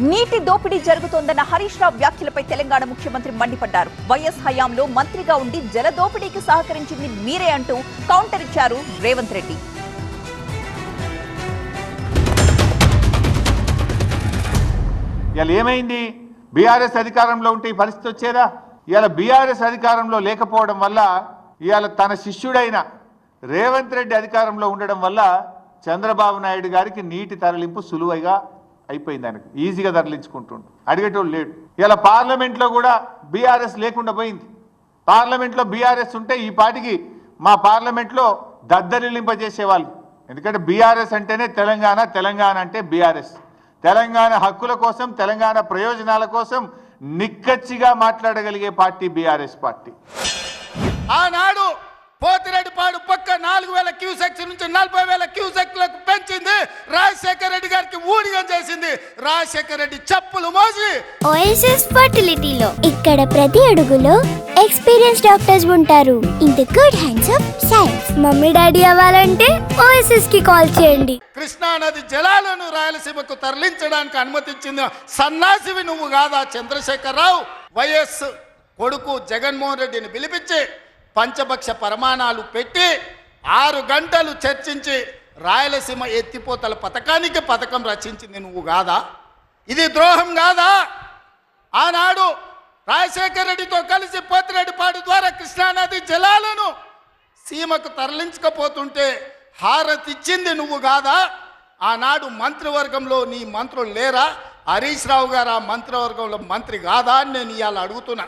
నీటి దోపిడీ జరుగుతోందన్న హరీష్ రావు వ్యాఖ్యలపై తెలంగాణ ముఖ్యమంత్రి మండిపడ్డారు. వైఎస్ హయాంలో మంత్రిగా ఉండి జల దోపిడీకి సహకరించింది మీరే అంటూ కౌంటర్ ఇచ్చారు రేవంత్ రెడ్డి. ఇవాళ ఏమైంది? బీఆర్ఎస్ అధికారంలో ఉంటే ఈ పరిస్థితి వచ్చేదా? ఇవాళ బీఆర్ఎస్ అధికారంలో లేకపోవడం వల్ల, ఇవాళ తన శిష్యుడైన రేవంత్ రెడ్డి అధికారంలో ఉండడం వల్ల చంద్రబాబు నాయుడు గారికి నీటి తరలింపు సులువుగా అయిపోయింది. ఆయనకు ఈజీగా తరలించుకుంటుండు, అడిగేటోళ్ళు లేడు. ఇలా పార్లమెంట్లో కూడా బీఆర్ఎస్ లేకుండా పోయింది. పార్లమెంట్లో బీఆర్ఎస్ ఉంటే ఈ పాటికి మా పార్లమెంట్లో దద్దరిల్లింపజేసేవాళ్ళు. ఎందుకంటే బీఆర్ఎస్ అంటేనే తెలంగాణ, తెలంగాణ అంటే బీఆర్ఎస్. తెలంగాణ హక్కుల కోసం, తెలంగాణ ప్రయోజనాల కోసం నిక్కచ్చిగా మాట్లాడగలిగే పార్టీ బీఆర్ఎస్ పార్టీ. ఆనాడు పోతిరెడ్డిపాడు పక్క 4000 క్యూసెక్స్ నుంచి 40,000 క్యూసెక్లకు పెంచింది. రాజశేఖర రెడ్డి గారికి ఊడిగం చేసింది. రాజశేఖర రెడ్డి చెప్పులు మోసి ఓఎస్ఎస్ ఫర్టిలిటీలో ఇక్కడ ప్రతి అడుగులో ఎక్స్పీరియన్స్ డాక్టర్స్ ఉంటారు. In the good hands of science. Mummy daddy అవ్వాలంటే ఓఎస్ఎస్ కి కాల్ చేయండి. కృష్ణా నది జలాలను రాయలసీమకు తరలించడానికి అనుమతించింది సన్నాసివి నువ్వు కాదా చంద్రశేఖరరావు? వైఎస్ కొడుకు జగన్మోహన్ రెడ్డిని పిలిపించి పంచభక్ష ప్రమాణాలు పెట్టి 6 గంటలు చర్చించి రాయలసీమ ఎత్తిపోతల పథకం రచించింది నువ్వు కాదా? ఇది ద్రోహం కాదా? ఆనాడు రాజశేఖర రెడ్డితో కలిసి పోతిరెడ్డిపాడు ద్వారా కృష్ణానది జలాలను సీమకు తరలించకపోతుంటే హారతిచ్చింది నువ్వు కాదా? ఆనాడు మంత్రివర్గంలో నీ మంత్రులు లేరా? హరీష్ రావు గారు ఆ మంత్రివర్గంలో మంత్రి కాదా అని నేను ఇవాళ అడుగుతున్నా.